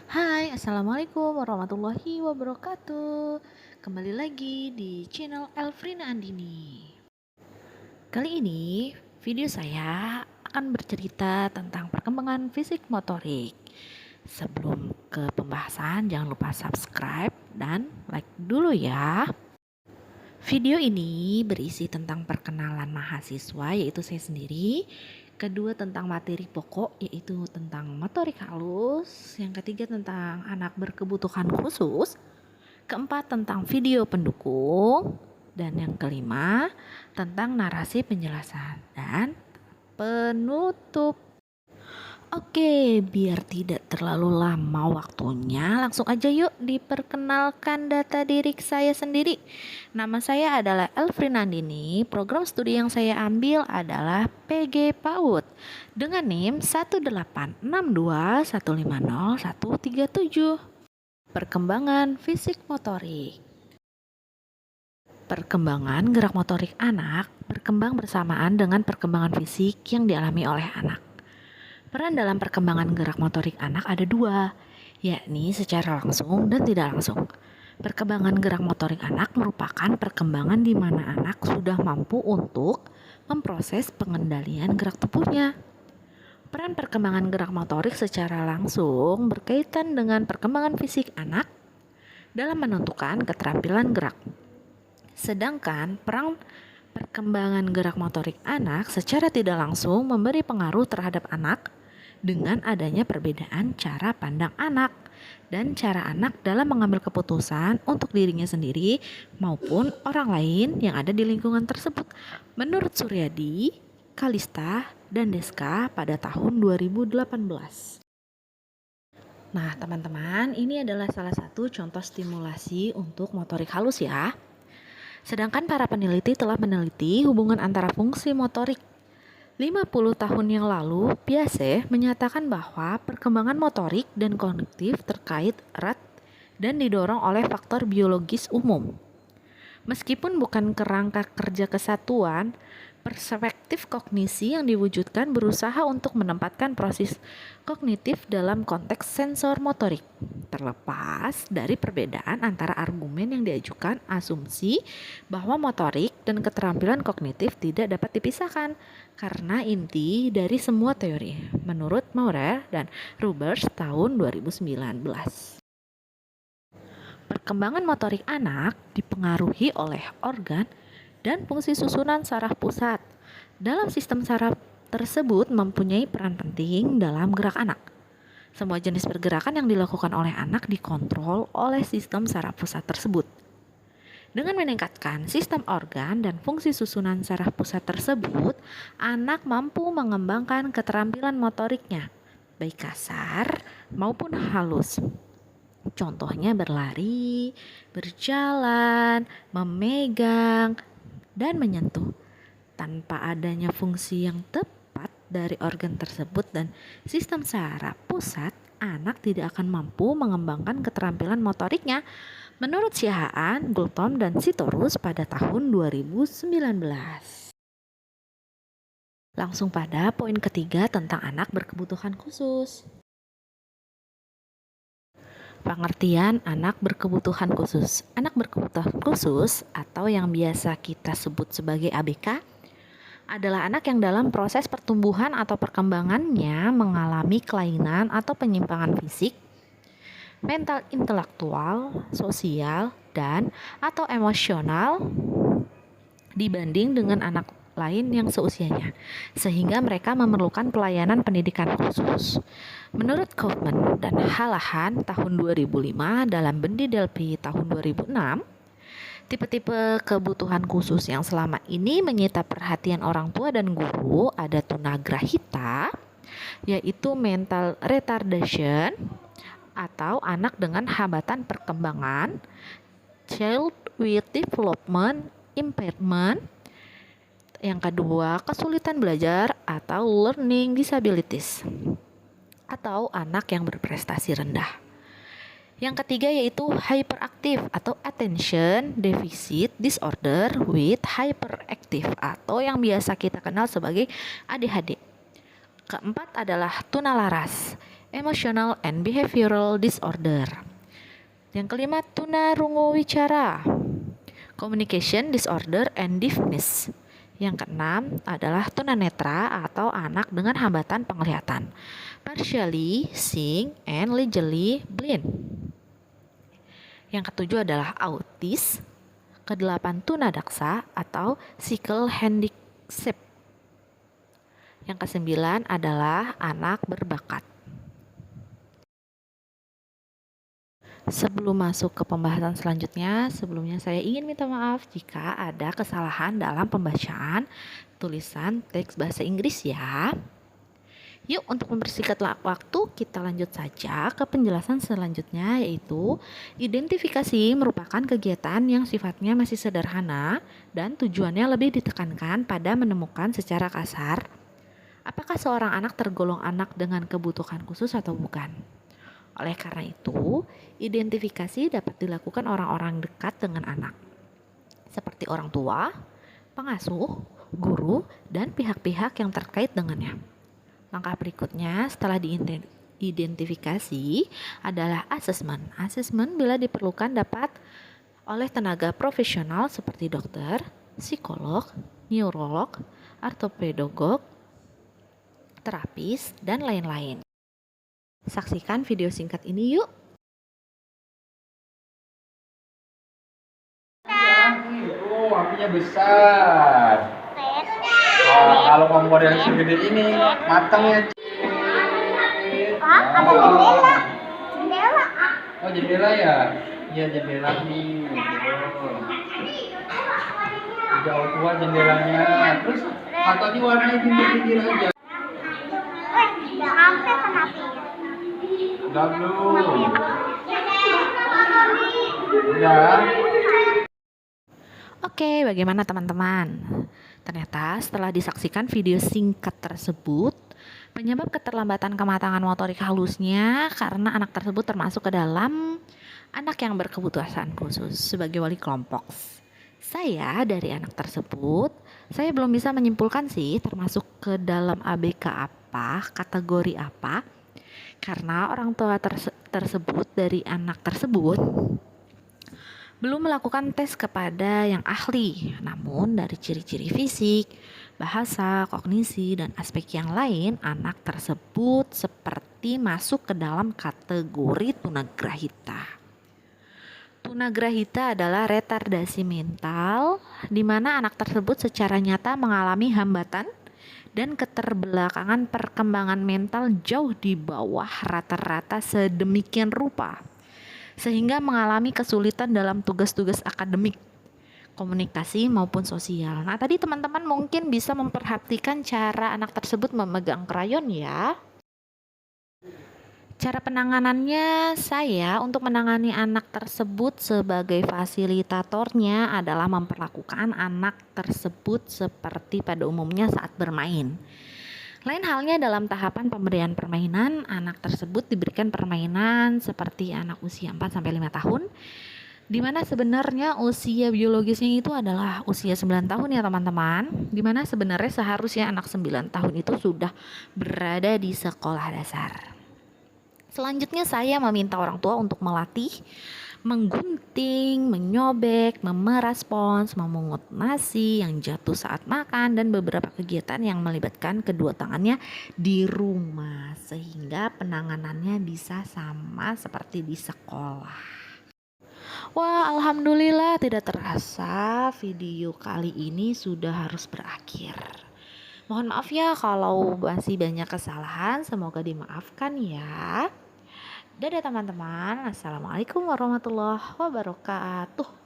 Hai, Assalamualaikum warahmatullahi wabarakatuh. Kembali lagi di channel Elfrina Andini. Kali ini video saya akan bercerita tentang perkembangan fisik motorik. Sebelum ke pembahasan, jangan lupa subscribe dan like dulu ya. Video ini berisi tentang perkenalan mahasiswa, yaitu saya sendiri. Kedua tentang materi pokok, yaitu tentang motorik halus. Yang ketiga tentang anak berkebutuhan khusus. Keempat tentang video pendukung. Dan yang kelima tentang narasi penjelasan. Dan penutup. Oke, biar tidak terlalu lama waktunya, langsung aja yuk diperkenalkan data diri saya sendiri. Nama saya adalah Elfrina Andini. Program studi yang saya ambil adalah PG PAUD dengan NIM 18621501137. Perkembangan fisik motorik. Perkembangan gerak motorik anak berkembang bersamaan dengan perkembangan fisik yang dialami oleh anak. Peran dalam perkembangan gerak motorik anak ada dua, yakni secara langsung dan tidak langsung. Perkembangan gerak motorik anak merupakan perkembangan di mana anak sudah mampu untuk memproses pengendalian gerak tubuhnya. Peran perkembangan gerak motorik secara langsung berkaitan dengan perkembangan fisik anak dalam menentukan keterampilan gerak. Sedangkan peran perkembangan gerak motorik anak secara tidak langsung memberi pengaruh terhadap anak dengan adanya perbedaan cara pandang anak dan cara anak dalam mengambil keputusan untuk dirinya sendiri maupun orang lain yang ada di lingkungan tersebut. Menurut Suryadi, Kalista, dan Deska pada tahun 2018. Nah, teman-teman, ini adalah salah satu contoh stimulasi untuk motorik halus ya. Sedangkan para peneliti telah meneliti hubungan antara fungsi motorik. 50 tahun yang lalu, Piaget menyatakan bahwa perkembangan motorik dan kognitif terkait erat dan didorong oleh faktor biologis umum. Meskipun bukan kerangka kerja kesatuan, perspektif kognisi yang diwujudkan berusaha untuk menempatkan proses kognitif dalam konteks sensor motorik. Terlepas dari perbedaan antara argumen yang diajukan, asumsi bahwa motorik dan keterampilan kognitif tidak dapat dipisahkan karena inti dari semua teori, menurut Maurer dan Rubers tahun 2019. Perkembangan motorik anak dipengaruhi oleh organ dan fungsi susunan saraf pusat. Dalam sistem saraf tersebut mempunyai peran penting dalam gerak anak. Semua jenis pergerakan yang dilakukan oleh anak dikontrol oleh sistem saraf pusat tersebut. Dengan meningkatkan sistem organ dan fungsi susunan saraf pusat tersebut, anak mampu mengembangkan keterampilan motoriknya, baik kasar maupun halus. Contohnya berlari, berjalan, memegang, dan menyentuh. Tanpa adanya fungsi yang tepat dari organ tersebut dan sistem saraf pusat, anak tidak akan mampu mengembangkan keterampilan motoriknya. Menurut Siahaan, Gultom, dan Sitorus pada tahun 2019. Langsung pada poin ketiga tentang anak berkebutuhan khusus. Pengertian anak berkebutuhan khusus. Anak berkebutuhan khusus atau yang biasa kita sebut sebagai ABK adalah anak yang dalam proses pertumbuhan atau perkembangannya mengalami kelainan atau penyimpangan fisik, mental, intelektual, sosial, dan atau emosional dibanding dengan anak lain yang seusianya, sehingga mereka memerlukan pelayanan pendidikan khusus. Menurut Kaufman dan Halahan tahun 2005 dalam Bendi Delphi tahun 2006, tipe-tipe kebutuhan khusus yang selama ini menyita perhatian orang tua dan guru ada tunagrahita, yaitu mental retardation atau anak dengan hambatan perkembangan, child with development impairment. Yang kedua, kesulitan belajar atau learning disabilities atau anak yang berprestasi rendah. Yang ketiga yaitu hyperactive atau attention deficit disorder with hyperactive atau yang biasa kita kenal sebagai ADHD. Keempat adalah tunalaras, emotional and behavioral disorder. Yang kelima, tunarungu wicara, communication disorder and deafness. Yang keenam adalah tunanetra atau anak dengan hambatan penglihatan, partially seeing and legally blind. Yang ketujuh adalah autis. Kedelapan, tunadaksa atau sickle handicap. Yang kesembilan adalah anak berbakat. Sebelum masuk ke pembahasan selanjutnya, sebelumnya saya ingin minta maaf jika ada kesalahan dalam pembacaan tulisan teks bahasa Inggris ya. Yuk, untuk mempersingkat waktu, kita lanjut saja ke penjelasan selanjutnya, yaitu identifikasi merupakan kegiatan yang sifatnya masih sederhana dan tujuannya lebih ditekankan pada menemukan secara kasar apakah seorang anak tergolong anak dengan kebutuhan khusus atau bukan. Oleh karena itu, identifikasi dapat dilakukan orang-orang dekat dengan anak, seperti orang tua, pengasuh, guru, dan pihak-pihak yang terkait dengannya. Langkah berikutnya setelah diidentifikasi adalah asesmen. Asesmen bila diperlukan dapat oleh tenaga profesional seperti dokter, psikolog, neurolog, ortopedagog, terapis, dan lain-lain. Saksikan video singkat ini yuk. Oh, apinya besar. Kalau kamu model segede ini, matangnya. Ada jendela. Jendela. Oh, jendela ya? Iya, jendela nih. Jauh tua jendelanya. Terus atau di warnanya pinggir-pinggir aja. Sampai kenapa? Udah belum? Udah. Oke, bagaimana teman-teman? Ternyata setelah disaksikan video singkat tersebut, penyebab keterlambatan kematangan motorik halusnya karena anak tersebut termasuk ke dalam anak yang berkebutuhan khusus. Sebagai wali kelompok saya dari anak tersebut, saya belum bisa menyimpulkan sih termasuk ke dalam ABK apa, kategori apa, karena orang tua tersebut dari anak tersebut belum melakukan tes kepada yang ahli. Namun dari ciri-ciri fisik, bahasa, kognisi, dan aspek yang lain, anak tersebut seperti masuk ke dalam kategori tunagrahita. Tunagrahita adalah retardasi mental di mana anak tersebut secara nyata mengalami hambatan dan keterbelakangan perkembangan mental jauh di bawah rata-rata sedemikian rupa, sehingga mengalami kesulitan dalam tugas-tugas akademik, komunikasi maupun sosial. Nah, tadi teman-teman mungkin bisa memperhatikan cara anak tersebut memegang krayon ya. Cara penanganannya, saya untuk menangani anak tersebut sebagai fasilitatornya adalah memperlakukan anak tersebut seperti pada umumnya saat bermain. Lain halnya dalam tahapan pemberian permainan, anak tersebut diberikan permainan seperti anak usia 4-5 tahun, di mana sebenarnya usia biologisnya itu adalah usia 9 tahun ya teman-teman, di mana sebenarnya seharusnya anak 9 tahun itu sudah berada di sekolah dasar. Selanjutnya saya meminta orang tua untuk melatih menggunting, menyobek, memerah spons, memungut nasi yang jatuh saat makan, dan beberapa kegiatan yang melibatkan kedua tangannya di rumah, sehingga penanganannya bisa sama seperti di sekolah. Wah, alhamdulillah tidak terasa video kali ini sudah harus berakhir. Mohon maaf ya kalau masih banyak kesalahan, semoga dimaafkan ya. Dadah teman-teman, assalamualaikum warahmatullahi wabarakatuh.